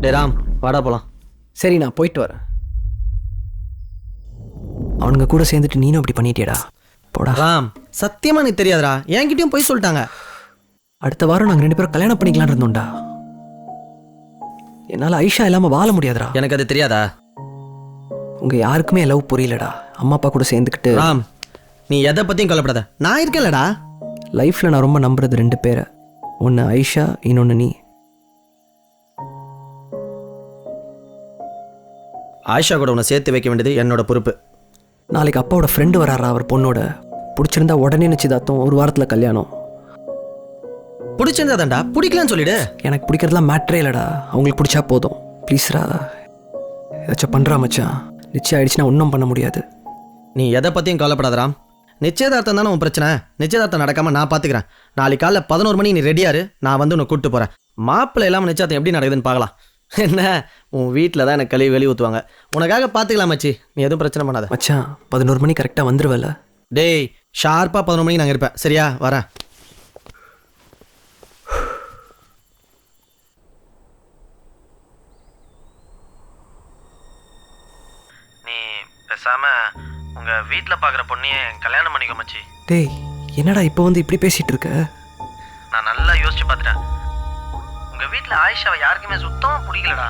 டே ராம், வாடா போலாம். சரி, நான் போயிட்டு வரேன். அவனுங்க கூட சேர்ந்துட்டு நீனும் அப்படி பண்ணிட்டியடா. போடா ராம், சத்தியமா நீ தெரியாதடா, என்கிட்டயும் போய் சொல்லிட்டாங்க. அடுத்த வாரம் நாங்கள் 2 பேரும் கல்யாணம் பண்ணிக்கலான்னு இருந்தோம்டா. என்னால் ஐஷா இல்லாமல் வாழ முடியாதுடா. எனக்கு அது தெரியாதா? உங்கள் யாருக்குமே லவ் புரியலடா. அம்மா அப்பா கூட சேர்ந்துக்கிட்டு. ராம், நீ எதை பற்றியும் கவலைப்படாத, நான் இருக்கேன்லடா. லைஃப்பில் நான் ரொம்ப நம்புறது 2 பேரை. ஒன்று ஐஷா, இன்னொன்று நீ. ஆயிஷா கூட உன்னை சேர்த்து வைக்க வேண்டியது என்னோட பொறுப்பு. நாளைக்கு அப்பாவோட ஃப்ரெண்டு வராரா, அவர் பொண்ணோட. பிடிச்சிருந்தா உடனே நிச்சயதார்த்தம், 1 வாரத்தில் கல்யாணம். பிடிச்சிருந்தாதான்டா, பிடிக்கலன்னு சொல்லிடு. எனக்கு பிடிக்கிறதுலாம் மேட்ரே இல்லைடா. அவங்களுக்கு பிடிச்சா போதும். ப்ளீஸ்ரா, ஏதாச்சும் பண்ணுறா மச்சான். நிச்சயம் ஆயிடுச்சுன்னா ஒன்றும் பண்ண முடியாது. நீ எதை பற்றியும் கவலைப்படாத ராம். நிச்சயதார்த்தம் தானே உன் பிரச்சனை. நிச்சயதார்த்தம் நடக்காமல் நான் பார்த்துக்கிறேன். நாளைக்கு காலைல 11 மணி நீ ரெடியாரு, நான் வந்து உன்னை கூப்பிட்டு போகிறேன். மாப்பிள்ளை இல்லாமல் நிச்சயதார்த்தம் எப்படி நடக்குதுன்னு பார்க்கலாம். என்ன, உன் வீட்டில் தான் எனக்கு கழுவி வெளியே ஊற்றுவாங்க. உனக்காக பார்த்துக்கலாம் மச்சி, நீ எதுவும் பிரச்சனை பண்ணாத. மச்சான் 11 மணி கரெக்டாக வந்துருவல? டேய், ஷார்ப்பாக 11 மணிக்கு நாங்கள் இருப்பேன், சரியா? வரேன். நீ பேசாம உங்கள் வீட்டில் பார்க்குற பொண்ணையே கல்யாணம் பண்ணிக்க மச்சி. டேய், என்னடா இப்போ வந்து இப்படி பேசிகிட்டு இருக்க? நான் நல்லா யோசிச்சு பார்த்துட்டேன். உங்கள் வீட்டில் ஆயிஷாவை யாருக்குமே சுத்தமாக பிடிக்கலடா.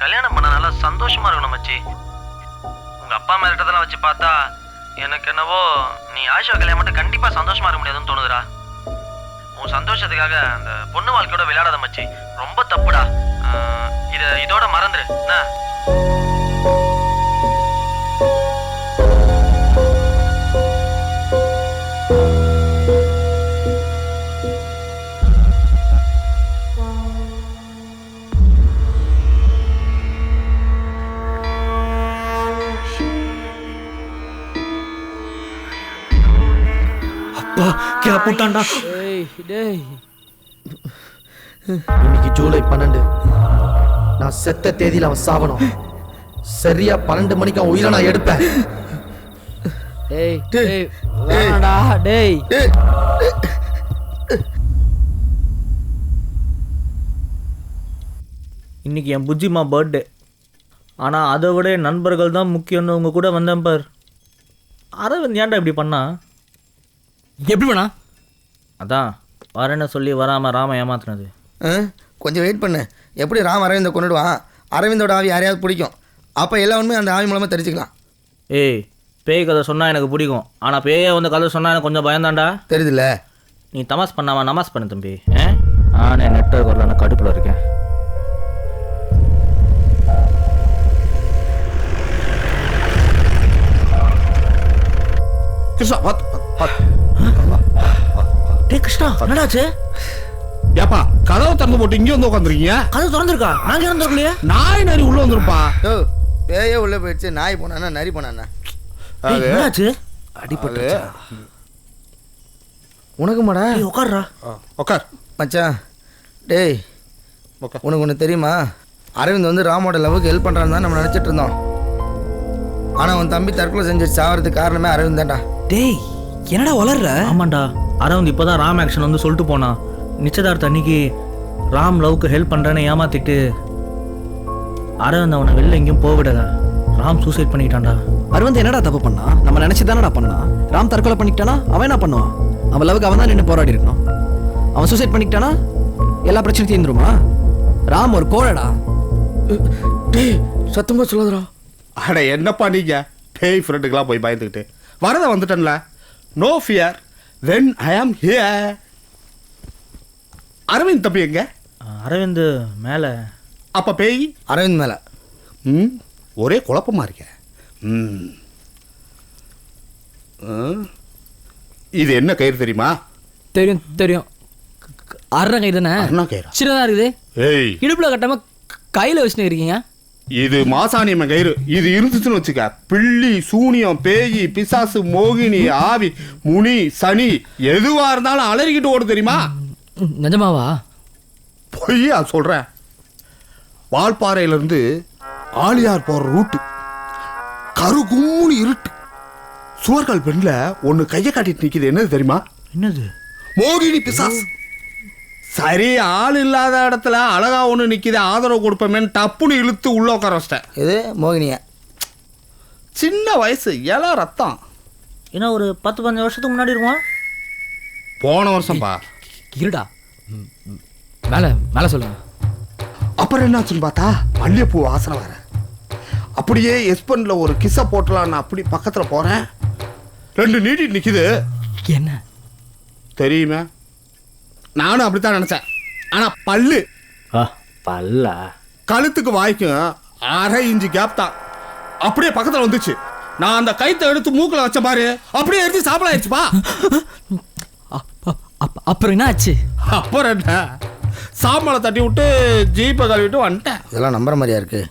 கல்யாணம் பண்ண நல்லா சந்தோஷமாக இருக்கணும் மச்சி. உங்கள் அப்பா மேலிட்டதெல்லாம் வச்சு பார்த்தா எனக்கு என்னவோ நீ ஆயிஷாவை கல்யாணம் மட்டும் கண்டிப்பாக சந்தோஷமாக இருக்க முடியாதுன்னு தோணுதுடா. உன் சந்தோஷத்துக்காக அந்த பொண்ணு வாழ்க்கையோட விளையாடாத மச்சி, ரொம்ப தப்புடா. இதோட மறந்துடு என்ன? போட்டான்டா. இன்னைக்கு ஜூலை 12. நான் செத்த தேதியில் அவன் சாவணும். சரியா 12 மணிக்கு அவன் உயிரை நான் எடுப்பேன். இன்னைக்கு என் புஜ்ஜிமா பர்த்டே. ஆனால் அதை விட என் நண்பர்கள் தான் முக்கியம்னு உங்க கூட வந்தேன் பார். அரவிந்த் ஏன்டா இப்படி பண்ணா? எப்படி வேணா? அதான் வரேன்னு சொல்லி வராமல் ராம ஏமாத்துனது. கொஞ்சம் வெயிட் பண்ணு. எப்படி ராம் அரவிந்தை கொண்டுடுவான்? அரவிந்தோட ஆவி யாரையாவது பிடிக்கும். அப்போ எல்லா உண்மையும் அந்த ஆவி மூலமாக தெரிஞ்சுக்கலாம். ஏய், பேய் கதை சொன்னால் எனக்கு பிடிக்கும். ஆனால் பேயை வந்து கதை சொன்னால் எனக்கு கொஞ்சம் பயந்தாண்டா. தெரியுதுல்ல? நீ தமாஸ் பண்ணாமல் நமாஸ் பண்ணு தம்பி. நானே நெட்வொர்க் வரல, நான் கடுப்பில் இருக்கேன். கிருஷ்ணா, டே கிருஷ்ணா, என்னடாச்சு? ஏப்பா கதவை திறந்து போட்டு இங்கே வந்து உட்காந்துருக்கீங்க? கதவு திறந்துருக்கா? நாங்க திறந்துருக்கலையே. நாய் நரி உள்ள வந்துருப்பா. ஓ, பேயே உள்ளே போயிடுச்சு. நாய் போனானா நரி போனானா? என்னாச்சு? அடிப்பட்டு உனக்கு மாடா? உட்கார்றா. உட்கார் மச்சான். டேய், உட்கார். உனக்கு ஒன்று தெரியுமா? அரவிந்த் வந்து ராமோட லவ்வுக்கு ஹெல்ப் பண்ணுறான்னு தான் நம்ம நினச்சிட்டு இருந்தோம். ஆனால் அவன் தம்பி தற்கொலை செஞ்சு சாவறதுக்கு காரணமே அரவிந்த் தான்டா. டேய், என்னடா வளர்ற? ஆமாண்டா, அரவிந்த் இப்போதான் ராம் ஆக்ஷன் வந்து சொல்லிட்டு போனான். நிச்சயதார்த்த அன்னைக்கு ராம் லவ்க்கு ஹெல்ப் பண்ணுறேன்னு ஏமாத்திட்டு அரவிந்த் அவனை வெளில எங்கேயும் போவிடல. ராம் சூசைட் பண்ணிக்கிட்டான்டா. அரவிந்த் என்னடா தப்பு பண்ணா? நம்ம நினைச்சு தானடா பண்ணா. ராம் தற்கொலை பண்ணிக்கிட்டானா அவன் என்ன பண்ணுவான்? அவன் லவ்க்கு அவன் தான் நின்று போராடி இருக்கணும். அவன் சூசைட் பண்ணிக்கிட்டானா எல்லா பிரச்சனையும் தீர்ந்துருமா? ராம் ஒரு கோழடா. டேய், சத்தமாக சொல்லாதடா. அட என்னப்பா நீங்க பேய் ஃப்ரெண்டுக்கெல்லாம் போய் பயந்துக்கிட்டு வரத வந்துட்டேன்ல. No fear when I am here. Aravind தம்பி எங்க? அரவிந்த் மேலே. அப்ப பேய் அரவிந்த் மேலே. ஒரே குழப்பமா இருக்க. இது என்ன கயிறு தெரியுமா? தெரியும் தெரியும். அரை கயிறு தானே? அண்ணா கயிறா? சின்னதாக இருக்குது. ஏய், இடுப்பில் கட்டாமல் கையில் வச்சுன்னு இருக்கீங்க. இது மாசாணியம்மன் கயிறு. இது இருந்துச்சுன்னு வச்சுக்க, பிள்ளி சூனியம் பேய் பிசாசு மோகினி ஆவி முனி சனி எதுவா இருந்தாலும் அலறிக்கிட்டு ஓடு தெரியுமா? நிஜமாவா? பொய்யா சொல்றேன். வால்பாறையிலிருந்து ஆலியார் போற ரூட்டு கருகும்னு இருட்டு. சுவர்கள் பெண்ல ஒன்னு கையை காட்டிட்டு நிக்குது. என்னது தெரியுமா? என்னது? மோகினி பிசாசு. சரி ஆள் இல்லாத இடத்துல அழகா ஒன்று நிற்கிது ஆதரவு கொடுப்பேன்னு டப்புன்னு இழுத்து உள்ள உட்கார வச்சிட்டேன். இது மோகினியா? சின்ன வயசு எல்லாம் ரத்தம். ஏன்னா ஒரு 10-15 வருஷத்துக்கு முன்னாடி இருக்குமா? போன வருஷம்பா. இருடா. மேலே மேலே சொல்லுங்க. அப்புறம் என்னாச்சுன்னு பார்த்தா மல்லிகைப்பூ வாசனை வர. அப்படியே எஸ்பன்ல ஒரு கிஸ்ஸை போட்டலான்னு அப்படி பக்கத்தில் போகிறேன். 2 நீட்டி நிற்கிது. என்ன தெரியுமே, நானும் அப்படித்தான் நினச்சேன். ஆனால் பல்லு பல்லா கழுத்துக்கு வாய்க்கும் 1/2 இன்ச்சு கேப் தான். அப்படியே பக்கத்தில் வந்துச்சு. நான் அந்த கைத்தை எடுத்து மூக்கில் வச்ச பாரு, அப்படியே எடுத்து சாப்பிட ஆயிடுச்சுப்பா. அப்புறம் என்ன ஆச்சு? அப்புறம் என்ன, சாம்பலை தட்டி விட்டு ஜீப்பை கழுவிட்டு வந்துட்டேன். இதெல்லாம் நம்புற மாதிரியா இருக்கு?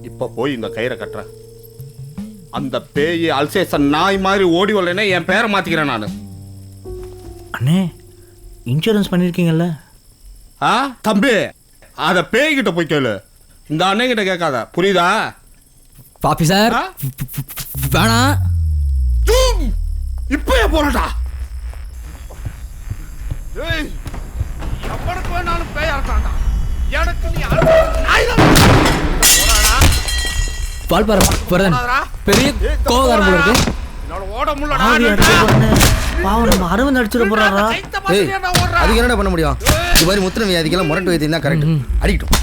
இப்போ போய் இந்த கயிறை கட்டுறேன். அந்த பேய் அல்சேஷன் நாய் மாதிரி ஓடி வரலன்னா என் பேரை மாற்றிக்கிறேன் நான். அண்ணே இன்சூரன்ஸ் பண்ணியிருக்கீங்கல்ல? ஆ தம்பி, அதை பேய்கிட்ட போய் கேளு, இந்த அண்ணன் கிட்ட கேட்காத, புரியுதா? பாப்பி சார் ஆ? வேணாம். இப்பயே போறடா. ஏய், எவனுக்கு வேணாலும் பேயா இருக்கான்டா. எனக்கு நீ பால்பாறை புரதன் பெரிய கோவக்காரன் போல இருக்கு. என்னோட ஓட முள்ளடா. பாவம் நம்ம அரவிந்த் அடிச்சுட போறாரா? ஏய், அதுக்கு என்னடா பண்ண முடியும்? இது மாதிரி முத்திர வியாதிக்கெல்லாம் முரட்டு வைத்தியம் தான் கரெக்ட். அடிக்கட்டும்.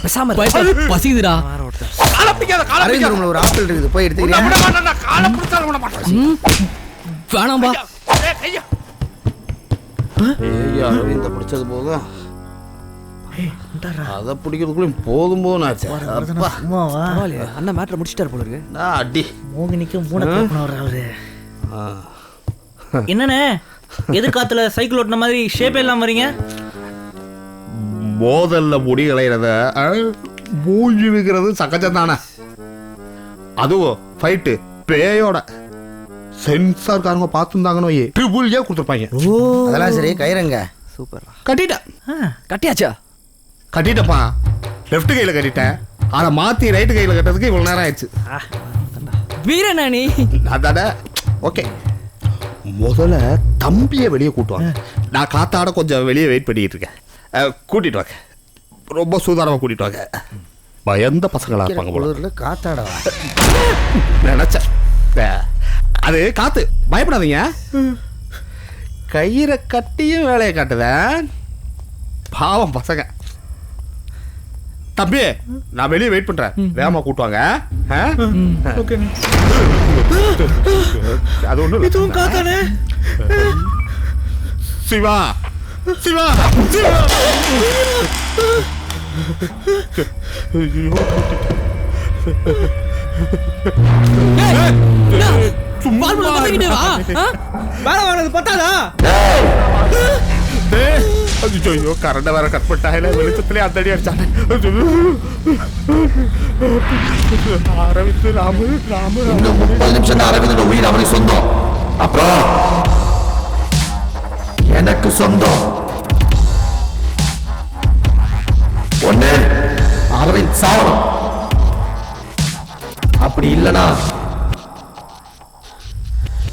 பேசாம பசிக்குதுடா. அரவிந்த் ரூம்ல ஒரு ஆப்பிள் இருக்குது, போய் எடுத்துக்கிறியா? வேணாம்பா. அரவிந்த பிடிச்சது போதும், அதை பிடிக்கிறதுக்குள்ள போதும் போதும் ஆச்சு. அண்ணன் மேட்ரை முடிச்சிட்டாரு போல இருக்கு. அடி மோகினிக்கு மூணு என்னண்ணே எதிர்காத்துல சைக்கிள் ஓட்டின மாதிரி ஷேப் எல்லாம் வரீங்க? மோதல்ல முடி களையிறத மூஞ்சி விற்கிறது சகஜம் தானே. அதுவும் ஃபைட்டு பேயோட சென்சார்காரங்க பார்த்துருந்தாங்கன்னு ட்ரிபிள் ஏ கொடுத்துருப்பாங்க. அதெல்லாம் சரி, கயிறங்க? சூப்பர். கட்டிட்டேன். கட்டியாச்சா? கட்டிட்டப்பா, லெஃப்ட் கையில் கட்டிட்டேன். அதை மாற்றி ரைட்டு கையில் கட்டுறதுக்கு இவ்வளோ நேரம் ஆயிடுச்சு. வீரனா நீ? அதாட ஓகே. முதல்ல தம்பியை வெளியே கூட்டுவாங்க. நான் காத்தாட கொஞ்சம் வெளியே வெயிட் பண்ணிட்டு இருக்கேன். கூட்டிட்டு வாங்க, ரொம்ப சூதானமாக கூட்டிட்டு வாங்க. பயந்த பசங்களா இருப்பாங்க போல. குளிரில் காத்தாடவா நினைச்சேன். அது காத்து, பயப்படாதீங்க. கயிறை கட்டியும் வேலையை காட்டுதேன். பாவம் பசங்க. தம்பி, நான் வெளியே வெயிட் பண்றேன், வேகமா கூட்டுவாங்க. அது ஒண்ணு இதுவும் காத்தானே. சிவா சிவா சிவா. ஐயோ, கரண்ட வேற கட் பண்ணிட்டாங்க. வெளிச்சத்திலே அந்த அடி அடிச்சாங்க. அரவிந்த் ராமு ராமு 30 நிமிஷம் அரவிந்தோட உயிர் அவனுக்கு சொந்தம். அப்புறம் எனக்கு சொந்தம். ஒண்ணு அரவிந்த் சாவணும், அப்படி இல்லைனா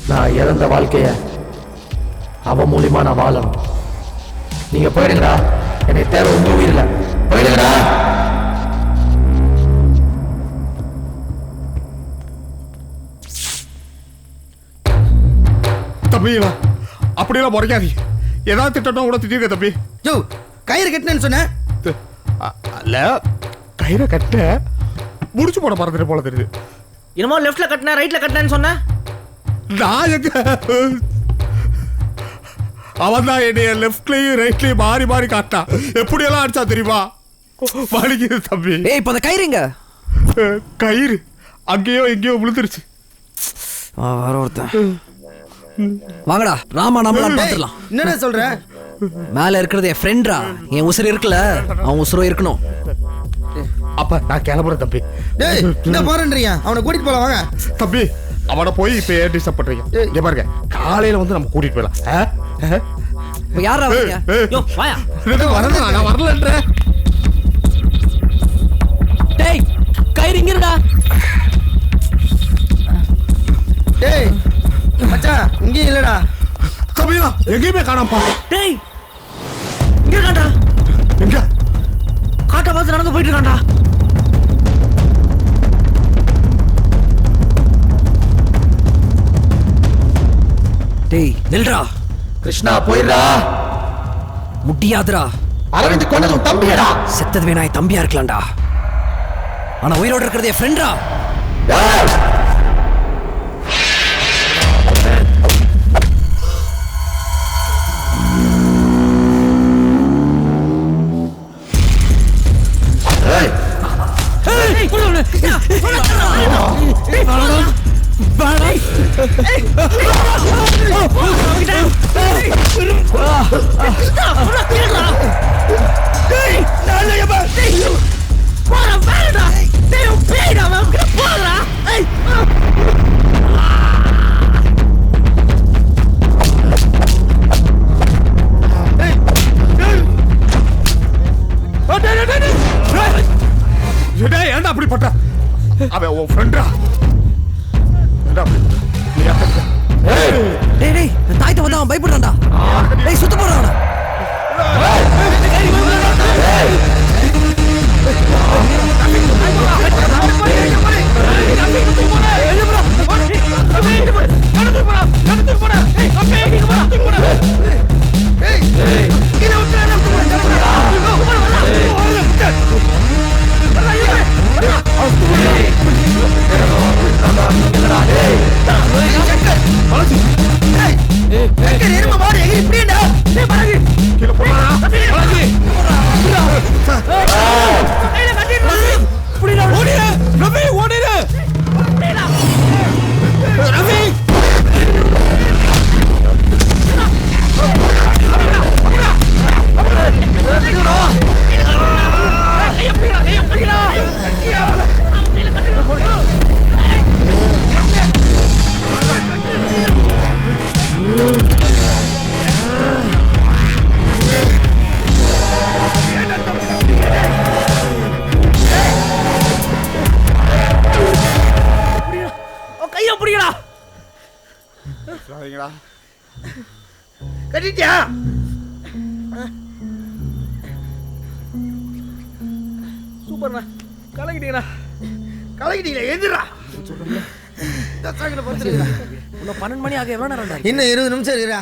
நான் இறந்த வாழ்க்கைய அவன் மூலியமா நான் வாழணும். நீங்க போயிடுங்கடா, எனக்கு தேவை உங்க உயிரில. போயிடுங்கடா. தம்பிங்களா, அப்படியெல்லாம் முறைக்காதீங்க. ஏதாவது திட்டம் கூட திட்டிருக்க தம்பி. ஜோ, கயிறு கட்டினேன்னு சொன்னேன். அல்ல, கயிறை கட்ட முடிச்சு போட மறந்துட்டு போல தெரியுது. என்னமோ லெஃப்ட்ல கட்டினேன் ரைட்ல கட்டினேன்னு சொன்ன. நான் எங்க, அவன் தான் என்னைய லெஃப்ட்லயும் ரைட்லயும் மாறி மாறி காட்டான். எப்படியெல்லாம் அடிச்சா தெரியுமா? வலிக்குது தம்பி. ஏய், இப்போ அந்த கயிறுங்க. கயிறு அங்கேயோ எங்கேயோ விழுந்துருச்சு. வர ஒருத்தன். வாங்கடா ராமா, நம்மளாம் பார்த்துடலாம். என்னடா சொல்ற? மேல இருக்கிறது என் ஃப்ரெண்ட்ரா. என் உசுறு இருக்குல்ல, அவன் உசுரும் இருக்கணும். அப்ப நான் கிளம்புறேன் தம்பி. டேய், என்ன போறேன்றீங்க? அவனை கூட்டிட்டு போலாம் வாங்க. தம்பி, அவனை போய் இப்ப ஏன் டிஸ்டர்ப் பண்றீங்க? இங்க பாருங்க, காலையில வந்து நம்ம கூட்டிட்டு போயிடலாம். இப்போ யாரா வரீங்க? யோ வாயா. வரல, நான் வரலன்ற. டேய், கயிறு இங்க இருடா. டேய், மச்சான் இங்கேயும் இல்லடா. கபிலா எங்கேயுமே காணாம்ப்பா. டேய் இங்க இருக்கான்டா. எங்க? காட்டை பார்த்து நடந்து போயிட்டு இருக்கான்டா. டேய் நில்றா. கிருஷ்ணா போயிடுறா. முடியாதுடா. அரவிந்த் கொண்டதும் தம்பியடா. செத்தது வேணா என் தம்பியா இருக்கலாம்டா. ஆனா உயிரோட இருக்கிறது என் ஃப்ரெண்ட்ரா. ஏன்டா அப்படி பண்ற? அவன் உன் ஃப்ரெண்டா? ஏன்டா அப்படி பண்ற? நீ யாரு? டேய் டேய் தாய்த்த வந்தா அவன் பயப்படுறான்டா. டேய் சுத்த போறான்டா. கட்டிட்டியா? சூப்பர்ண்ணா. கலக்கிட்டீங்கண்ணா. கலக்கிட்டீங்களா? எந்திரா. இன்னும் 12 மணி ஆக எவ்வளவு நேரம்? இன்னும் 20 நிமிஷம் இருக்குடா.